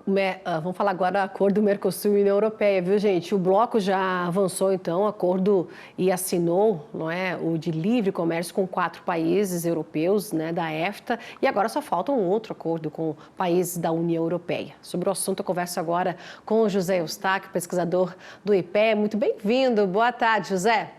Vamos falar agora do acordo do Mercosul e União Europeia, viu, gente? O bloco já avançou, então, acordo e assinou, não é, o de livre comércio com 4 países europeus, né, da EFTA, e agora só falta um outro acordo com países da União Europeia. Sobre o assunto, eu converso agora com o José Eustáquio, pesquisador do IPEA. Muito bem-vindo. Boa tarde, José.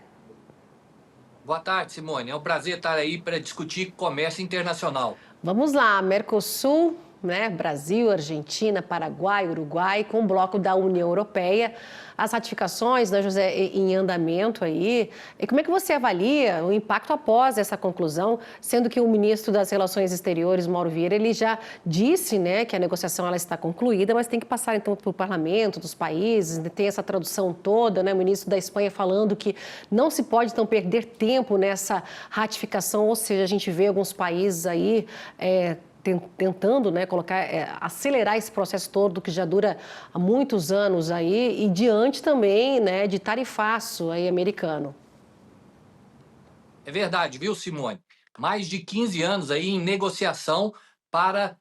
Boa tarde, Simone. É um prazer estar aí para discutir comércio internacional. Vamos lá, Mercosul, né? Brasil, Argentina, Paraguai, Uruguai, com o bloco da União Europeia. As ratificações, né, José, em andamento aí. E como é que você avalia o impacto após essa conclusão, sendo que o ministro das Relações Exteriores, Mauro Vieira, ele já disse, né, que a negociação ela está concluída, mas tem que passar então para o parlamento dos países, né, tem essa tradução toda, né? O ministro da Espanha falando que não se pode então perder tempo nessa ratificação, ou seja, a gente vê alguns países aí tentando, né, acelerar esse processo todo que já dura há muitos anos aí e diante também, né, de tarifaço aí americano. É verdade, viu, Simone? Mais de 15 anos aí em negociação para,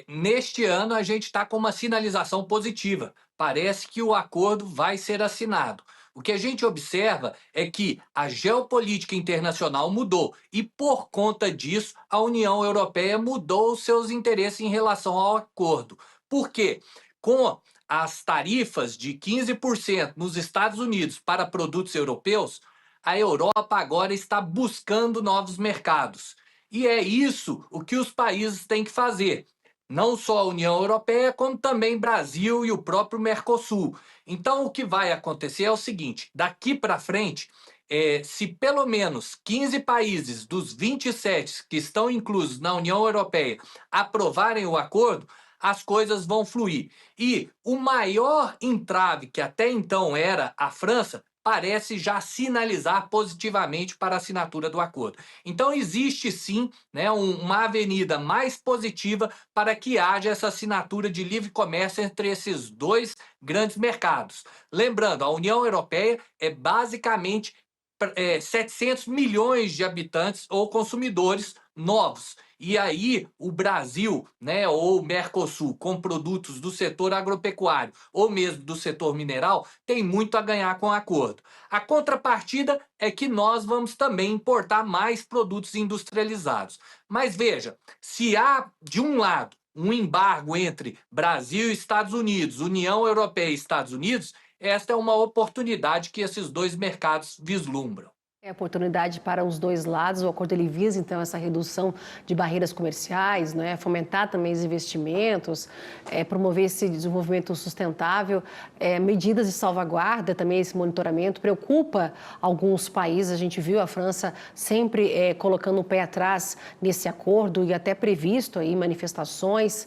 neste ano, a gente está com uma sinalização positiva. Parece que o acordo vai ser assinado. O que a gente observa é que a geopolítica internacional mudou e, por conta disso, a União Europeia mudou os seus interesses em relação ao acordo. Por quê? Com as tarifas de 15% nos Estados Unidos para produtos europeus, a Europa agora está buscando novos mercados. E é isso o que os países têm que fazer. Não só a União Europeia, como também Brasil e o próprio Mercosul. Então, o que vai acontecer é o seguinte: daqui para frente, se pelo menos 15 países dos 27 que estão inclusos na União Europeia aprovarem o acordo, as coisas vão fluir. E o maior entrave, que até então era a França, parece já sinalizar positivamente para a assinatura do acordo. Então existe sim, né, uma avenida mais positiva para que haja essa assinatura de livre comércio entre esses dois grandes mercados. Lembrando, a União Europeia é basicamente 700 milhões de habitantes ou consumidores novos. E aí o Brasil, né, ou o Mercosul, com produtos do setor agropecuário ou mesmo do setor mineral, tem muito a ganhar com o acordo. A contrapartida é que nós vamos também importar mais produtos industrializados. Mas veja, se há de um lado um embargo entre Brasil e Estados Unidos, União Europeia e Estados Unidos, esta é uma oportunidade que esses dois mercados vislumbram. É oportunidade para os dois lados. O acordo ele visa então essa redução de barreiras comerciais, né? Fomentar também os investimentos, promover esse desenvolvimento sustentável, medidas de salvaguarda também esse monitoramento preocupa alguns países. A gente viu a França sempre colocando o pé atrás nesse acordo e até previsto aí manifestações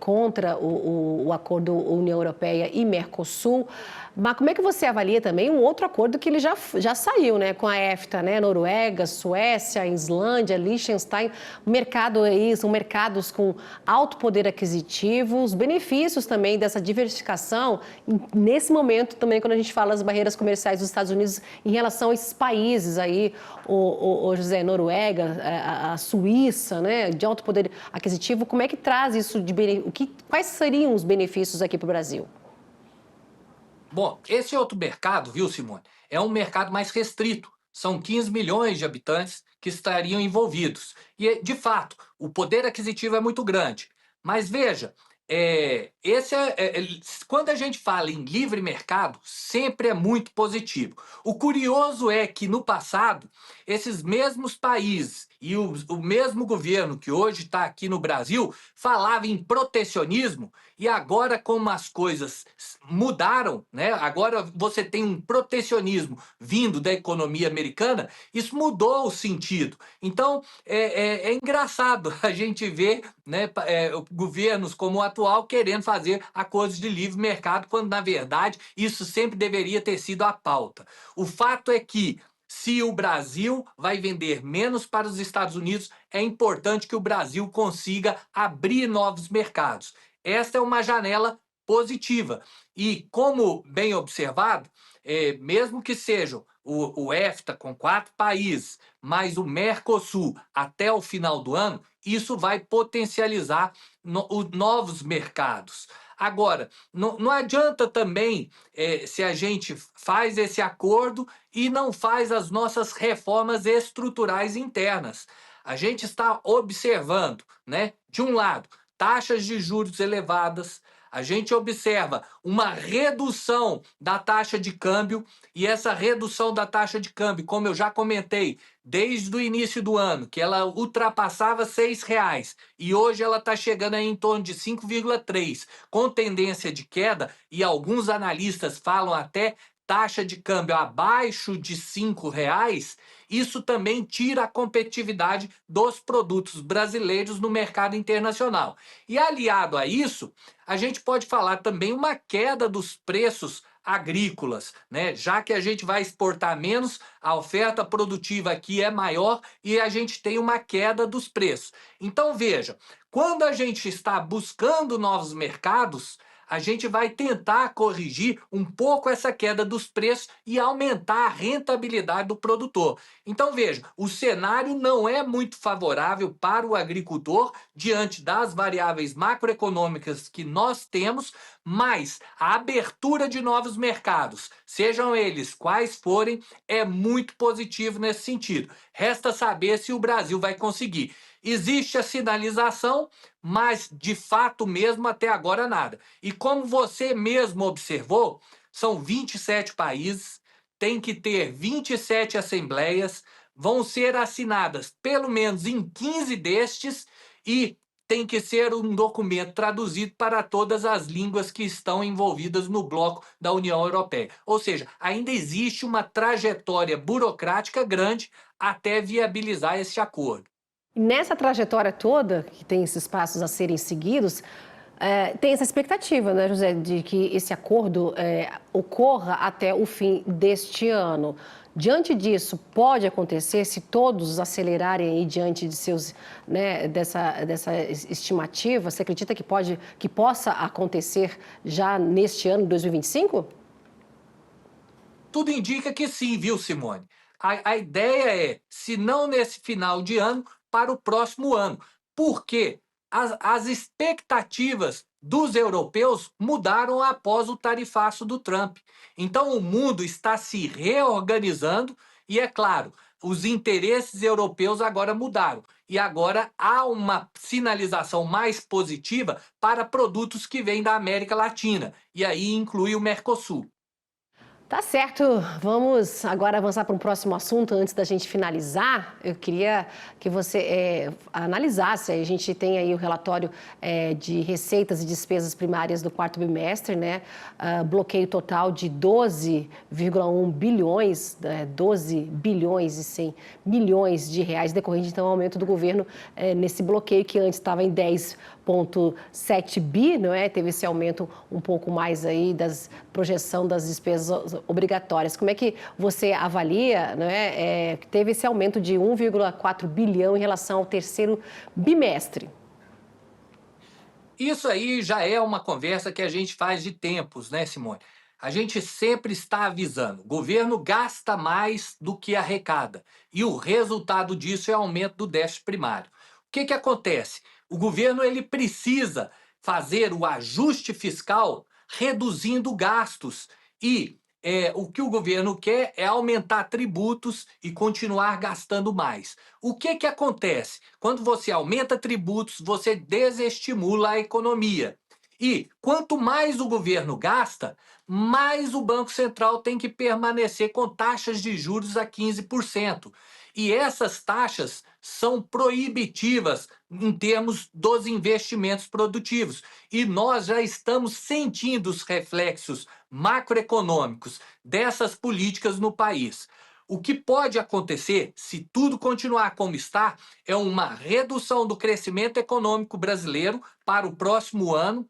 contra o acordo União Europeia e Mercosul. Mas como é que você avalia também um outro acordo que ele já saiu, né, com a EFTA, né, Noruega, Suécia, Islândia, Liechtenstein, mercado aí, são mercados com alto poder aquisitivo, os benefícios também dessa diversificação, nesse momento também quando a gente fala das barreiras comerciais dos Estados Unidos em relação a esses países aí, o José, Noruega, a Suíça, né, de alto poder aquisitivo, como é que traz isso quais seriam os benefícios aqui para o Brasil? Bom, esse outro mercado, viu, Simone, é um mercado mais restrito. São 15 milhões de habitantes que estariam envolvidos. E, de fato, o poder aquisitivo é muito grande. Mas veja, quando a gente fala em livre mercado, sempre é muito positivo. O curioso é que, no passado, esses mesmos países e o mesmo governo que hoje está aqui no Brasil falava em protecionismo e agora, como as coisas mudaram, né? Agora você tem um protecionismo vindo da economia americana, isso mudou o sentido. Então é engraçado a gente ver, né, governos como o atual querendo fazer acordos de livre mercado, quando na verdade isso sempre deveria ter sido a pauta. O fato é que se o Brasil vai vender menos para os Estados Unidos, é importante que o Brasil consiga abrir novos mercados. Esta é uma janela positiva. E, como bem observado, mesmo que sejam o EFTA com 4 países, mais o Mercosul até o final do ano, isso vai potencializar novos mercados. Agora, não adianta também, se a gente faz esse acordo e não faz as nossas reformas estruturais internas. A gente está observando, né, de um lado, taxas de juros elevadas, a gente observa uma redução da taxa de câmbio, e essa redução da taxa de câmbio, como eu já comentei, desde o início do ano, que ela ultrapassava R$ 6, e hoje ela está chegando aí em torno de 5,3, com tendência de queda, e alguns analistas falam até taxa de câmbio abaixo de R$ 5, isso também tira a competitividade dos produtos brasileiros no mercado internacional. E aliado a isso, a gente pode falar também uma queda dos preços agrícolas, né? Já que a gente vai exportar menos, a oferta produtiva aqui é maior e a gente tem uma queda dos preços. Então veja, quando a gente está buscando novos mercados, a gente vai tentar corrigir um pouco essa queda dos preços e aumentar a rentabilidade do produtor. Então veja, o cenário não é muito favorável para o agricultor diante das variáveis macroeconômicas que nós temos, mas a abertura de novos mercados, sejam eles quais forem, é muito positivo nesse sentido. Resta saber se o Brasil vai conseguir. Existe a sinalização, mas de fato mesmo até agora nada. E como você mesmo observou, são 27 países, tem que ter 27 assembleias, vão ser assinadas pelo menos em 15 destes e tem que ser um documento traduzido para todas as línguas que estão envolvidas no bloco da União Europeia. Ou seja, ainda existe uma trajetória burocrática grande até viabilizar esse acordo. Nessa trajetória toda, que tem esses passos a serem seguidos, tem essa expectativa, né, José, de que esse acordo ocorra até o fim deste ano. Diante disso, pode acontecer, se todos acelerarem aí diante de seus, né, dessa estimativa, você acredita que possa acontecer já neste ano, 2025? Tudo indica que sim, viu, Simone? A ideia é, se não nesse final de ano, para o próximo ano. Porque as expectativas dos europeus mudaram após o tarifaço do Trump. Então, o mundo está se reorganizando e, é claro, os interesses europeus agora mudaram. E agora há uma sinalização mais positiva para produtos que vêm da América Latina. E aí inclui o Mercosul. Tá certo, vamos agora avançar para um próximo assunto. Antes da gente finalizar, eu queria que você analisasse. A gente tem aí o relatório de receitas e despesas primárias do quarto bimestre, né? Bloqueio total de 12,1 bilhões, 12 bilhões e 100 milhões de reais, decorrente então ao aumento do governo nesse bloqueio que antes estava em 10,7 bi, não é? Teve esse aumento um pouco mais aí das projeção das despesas obrigatórias. Como é que você avalia, né, que teve esse aumento de 1,4 bilhão em relação ao terceiro bimestre? Isso aí já é uma conversa que a gente faz de tempos, né, Simone? A gente sempre está avisando, o governo gasta mais do que arrecada, e o resultado disso é aumento do déficit primário. O que acontece? O governo ele precisa fazer o ajuste fiscal reduzindo gastos, e o que o governo quer é aumentar tributos e continuar gastando mais. O que acontece? Quando você aumenta tributos, você desestimula a economia. E quanto mais o governo gasta, mais o Banco Central tem que permanecer com taxas de juros a 15%. E essas taxas são proibitivas em termos dos investimentos produtivos. E nós já estamos sentindo os reflexos macroeconômicos dessas políticas no país. O que pode acontecer, se tudo continuar como está, é uma redução do crescimento econômico brasileiro para o próximo ano.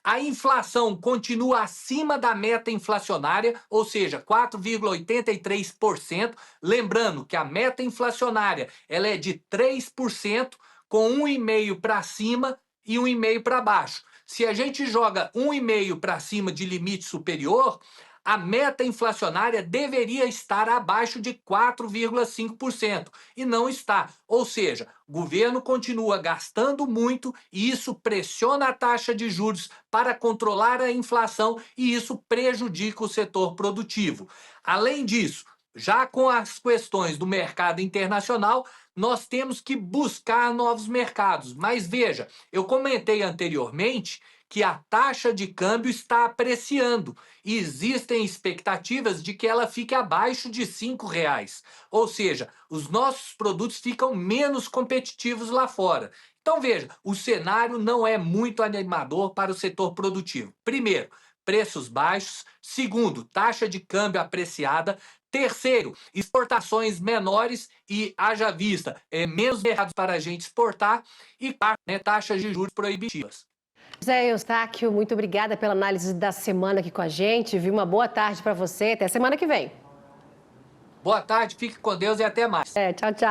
A inflação continua acima da meta inflacionária, ou seja, 4,83%. Lembrando que a meta inflacionária ela é de 3%, com 1,5% para cima e 1,5% para baixo. Se a gente joga 1,5 para cima de limite superior, a meta inflacionária deveria estar abaixo de 4,5% e não está. Ou seja, o governo continua gastando muito e isso pressiona a taxa de juros para controlar a inflação e isso prejudica o setor produtivo. Além disso, já com as questões do mercado internacional, nós temos que buscar novos mercados. Mas veja, eu comentei anteriormente que a taxa de câmbio está apreciando e existem expectativas de que ela fique abaixo de R$ 5. Ou seja, os nossos produtos ficam menos competitivos lá fora. Então veja, o cenário não é muito animador para o setor produtivo. Primeiro, preços baixos. Segundo, taxa de câmbio apreciada. Terceiro, exportações menores e, haja vista, menos mercados para a gente exportar. E quarto, taxas de juros proibitivas. José Eustáquio, muito obrigada pela análise da semana aqui com a gente. Viu? Uma boa tarde para você. Até semana que vem. Boa tarde, fique com Deus e até mais. Tchau, tchau.